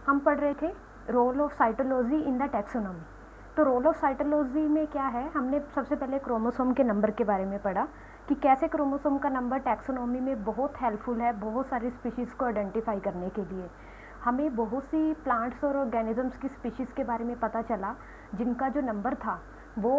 हम पढ़ रहे थे role of cytology in the taxonomy. तो रोल ऑफ साइटोलॉजी में क्या है, हमने सबसे पहले क्रोमोसोम के नंबर के बारे में पढ़ा कि कैसे क्रोमोसोम का नंबर टैक्सोनॉमी में बहुत हेल्पफुल है बहुत सारी स्पीशीज़ को आइडेंटिफाई करने के लिए। हमें बहुत सी प्लांट्स और ऑर्गेनिजम्स की स्पीशीज़ के बारे में पता चला जिनका जो नंबर था वो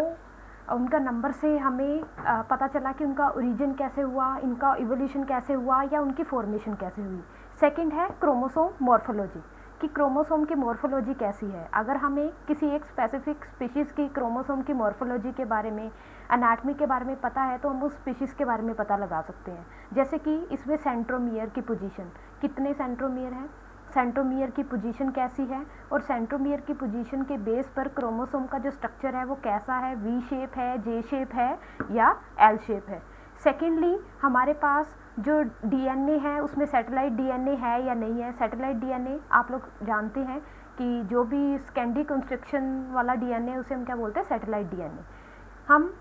उनका नंबर से हमें पता चला कि उनका ओरिजिन कैसे हुआ, इनका इवोल्यूशन कैसे हुआ या उनकी फॉर्मेशन कैसे हुई। सेकंड है क्रोमोसोम मॉर्फोलॉजी कि क्रोमोसोम की मॉर्फोलॉजी कैसी है। अगर हमें किसी एक स्पेसिफिक स्पीशीज़ की क्रोमोसोम की मॉर्फोलॉजी के बारे में, एनाटॉमी के बारे में पता है तो हम उस स्पीशीज़ के बारे में पता लगा सकते हैं। जैसे कि इसमें सेंट्रोमियर की पोजीशन, कितने सेंट्रोमियर हैं, सेंट्रोमियर की पोजीशन कैसी है और सेंट्रोमियर की पोजीशन के बेस पर क्रोमोसोम का जो स्ट्रक्चर है वो कैसा है, वी शेप है, जे शेप है या एल शेप है। सेकेंडली हमारे पास जो डीएनए है उसमें सैटेलाइट डीएनए है या नहीं है। सैटेलाइट डीएनए आप लोग जानते हैं कि जो भी स्कैंडी कंस्ट्रक्शन वाला डीएनए है उसे हम क्या बोलते हैं, सैटेलाइट डीएनए। हम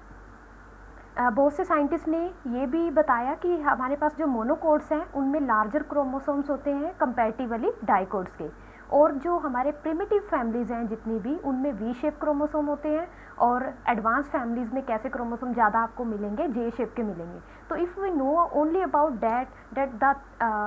बहुत से साइंटिस्ट ने ये भी बताया कि हमारे पास जो मोनोकोड्स हैं उनमें लार्जर क्रोमोसोम्स होते हैं कंपैरेटिवली डाइकोड्स के, और जो हमारे प्रिमिटिव फैमिलीज़ हैं जितनी भी उनमें वी शेप क्रोमोसोम होते हैं, और एडवांस फैमिलीज़ में कैसे क्रोमोसोम ज़्यादा आपको मिलेंगे, जे शेप के मिलेंगे। तो if we know only about that the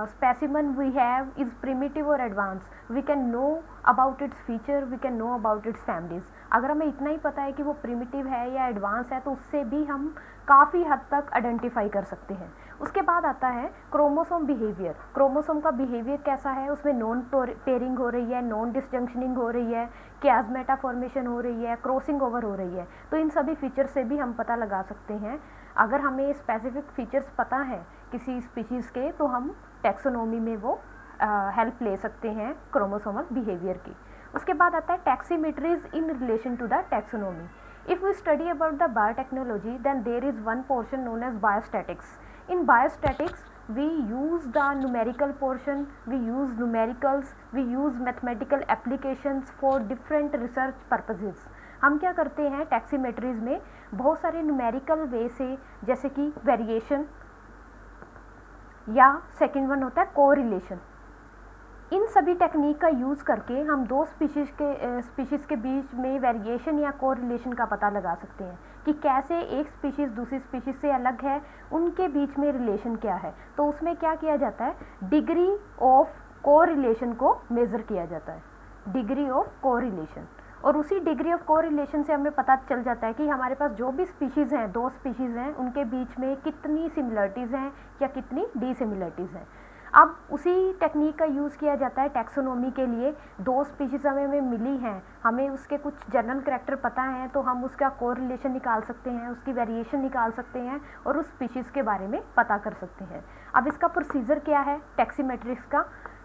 specimen we have is primitive और advance, we can know about its feature, we can know about its families. अगर हमें इतना ही पता है कि वो प्रिमिटिव है या एडवांस है तो उससे भी हम काफ़ी हद तक आइडेंटिफाई कर सकते हैं। उसके बाद आता है क्रोमोसोम बिहेवियर। क्रोमोसोम का बिहेवियर कैसा है, उसमें नॉन पेयरिंग हो रही है, नॉन डिसजंक्शनिंग हो रही है, कियास्मेटा फॉर्मेशन हो रही है, क्रॉसिंग ओवर हो रही है। तो इन सभी फीचर्स से भी हम पता लगा सकते हैं। अगर हमें स्पेसिफिक फीचर्स पता है किसी स्पीशीज़ के तो हम टैक्सोनॉमी में वो हेल्प ले सकते हैं क्रोमोसोमल बिहेवियर की। उसके बाद आता है taximetrics in relation to the taxonomy. If we study about the biotechnology, then there is one portion known as biostatics. In biostatics, we use the numerical portion, we use numericals, we use mathematical applications for different research purposes. हम क्या करते हैं टैक्सीमेट्रीज में बहुत सारे numerical वे से, जैसे कि वेरिएशन या सेकेंड वन होता है कोरिलेशन, इन सभी टेक्निक का यूज़ करके हम दो स्पीशीज़ के बीच में वेरिएशन या कोरिलेशन का पता लगा सकते हैं कि कैसे एक स्पीशीज़ दूसरी स्पीशीज़ से अलग है, उनके बीच में रिलेशन क्या है। तो उसमें क्या किया जाता है, डिग्री ऑफ कोरिलेशन को मेज़र किया जाता है, डिग्री ऑफ कोरिलेशन। और उसी डिग्री ऑफ कोरिलेशन से हमें पता चल जाता है कि हमारे पास जो भी स्पीशीज़ हैं, दो स्पीशीज़ हैं, उनके बीच में कितनी सिमिलरिटीज़ हैं या कितनी डिसिमिलरिटीज़ हैं। अब उसी टेक्निक का यूज़ किया जाता है टैक्सोनॉमी के लिए। दो स्पीशीज़ हमें मिली हैं, हमें उसके कुछ जनरल करैक्टर पता हैं तो हम उसका कोरिलेशन निकाल सकते हैं, उसकी वेरिएशन निकाल सकते हैं और उस स्पीशीज़ के बारे में पता कर सकते हैं। अब इसका प्रोसीजर क्या है टैक्सीमेट्रिक्स का।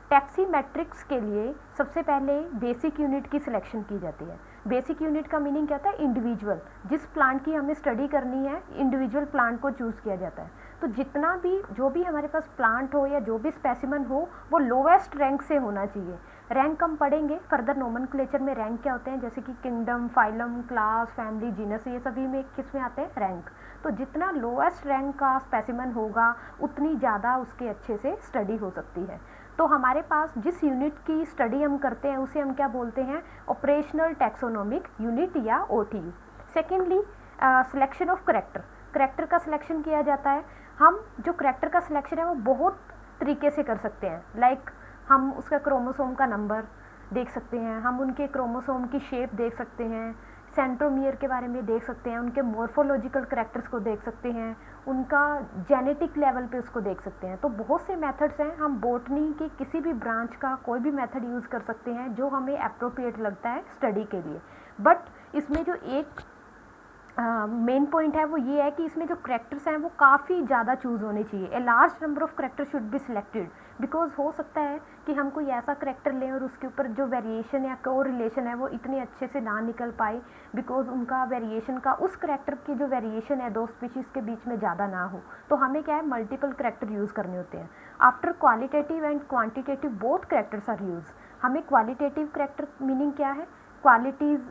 टैक्सीमेट्रिक्स के लिए सबसे पहले बेसिक यूनिट की सिलेक्शन की जाती है। बेसिक यूनिट का मीनिंग क्या होता है, इंडिविजुअल। जिस प्लांट की हमें स्टडी करनी है इंडिविजुअल प्लांट को चूज़ किया जाता है। तो जितना भी जो भी हमारे पास प्लांट हो या जो भी स्पेसिमन हो वो लोवेस्ट रैंक से होना चाहिए। रैंक हम पढ़ेंगे फर्दर नोमेनक्लेचर में, रैंक क्या होते हैं, जैसे कि kingdom, phylum, class, family, genus, ये सभी में किस में आते हैं, रैंक। तो जितना लोएस्ट रैंक का स्पेसिमन होगा उतनी ज़्यादा उसके अच्छे से स्टडी हो सकती है। तो हमारे पास जिस यूनिट की स्टडी हम करते हैं उसे हम क्या बोलते हैं, ऑपरेशनल टैक्सोनॉमिक यूनिट या OTU। Secondly selection of character, character का सिलेक्शन किया जाता है। हम जो करेक्टर का सिलेक्शन है वो बहुत तरीके से कर सकते हैं। लाइक हम उसका क्रोमोसोम का नंबर देख सकते हैं, हम उनके क्रोमोसोम की शेप देख सकते हैं, सेंट्रोमियर के बारे में देख सकते हैं, उनके मॉर्फोलॉजिकल करेक्टर्स को देख सकते हैं, उनका जेनेटिक लेवल पे उसको देख सकते हैं। तो बहुत से मेथड्स हैं, हम बॉटनी के किसी भी ब्रांच का कोई भी मेथड यूज़ कर सकते हैं जो हमें अप्रोप्रिएट लगता है स्टडी के लिए। बट इसमें जो एक मेन पॉइंट है वो ये है कि इसमें जो करेक्टर्स हैं वो काफ़ी ज़्यादा चूज़ होने चाहिए। A large number of character should be selected, because हो सकता है कि हम कोई ऐसा करेक्टर लें और उसके ऊपर जो वेरिएशन या कोरिलेशन है वो इतने अच्छे से ना निकल पाए, बिकॉज उनका वेरिएशन का उस करेक्टर की जो वेरिएशन है दो स्पीशीज़ के बीच में ज़्यादा ना हो। तो हमें क्या है, मल्टीपल करेक्टर यूज़ करने होते हैं। After qualitative and quantitative both characters are use. हमें क्वालिटेटिव करेक्टर मीनिंग क्या है, क्वालिटीज़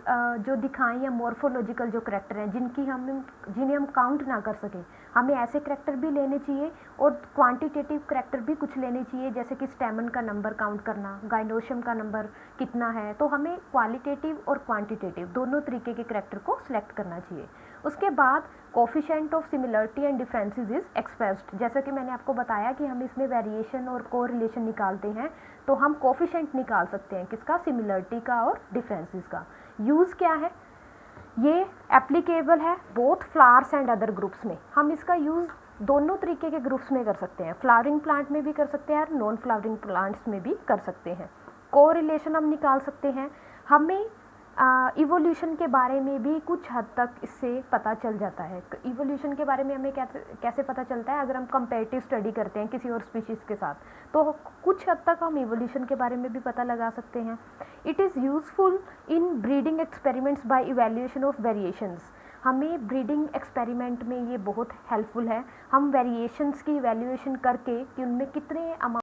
जो दिखाएं या मॉर्फोलॉजिकल जो करेक्टर हैं जिन्हें हम काउंट ना कर सकें, हमें ऐसे करेक्टर भी लेने चाहिए और क्वांटिटेटिव करेक्टर भी कुछ लेने चाहिए, जैसे कि स्टेमन का नंबर काउंट करना, गाइनोशियम का नंबर कितना है। तो हमें क्वालिटेटिव और क्वांटिटेटिव दोनों तरीके के करेक्टर को सिलेक्ट करना चाहिए। उसके बाद coefficient of similarity and differences is expressed. जैसा कि मैंने आपको बताया कि हम इसमें वेरिएशन और कोरिलेशन निकालते हैं, तो हम कोफिशिएंट निकाल सकते हैं किसका, सिमिलरिटी का और डिफरेंसेस का। यूज़ क्या है, ये एप्लीकेबल है both flowers and other groups में। हम इसका यूज़ दोनों तरीके के ग्रुप्स में कर सकते हैं, फ्लावरिंग प्लांट में भी कर सकते हैं और नॉन फ्लावरिंग प्लांट्स में भी कर सकते हैं। कोरिलेशन हम निकाल सकते हैं। हमें इवोल्यूशन के बारे में भी कुछ हद तक इससे पता चल जाता है। इवोल्यूशन के बारे में हमें कैसे पता चलता है, अगर हम कंपेरेटिव स्टडी करते हैं किसी और स्पीशीज़ के साथ, तो कुछ हद तक हम इवोल्यूशन के बारे में भी पता लगा सकते हैं। It is useful in breeding experiments by evaluation of variations. हमें ब्रीडिंग एक्सपेरिमेंट में ये बहुत हेल्पफुल है। हम वेरिएशंस की इवैल्यूएशन करके कि उनमें कितने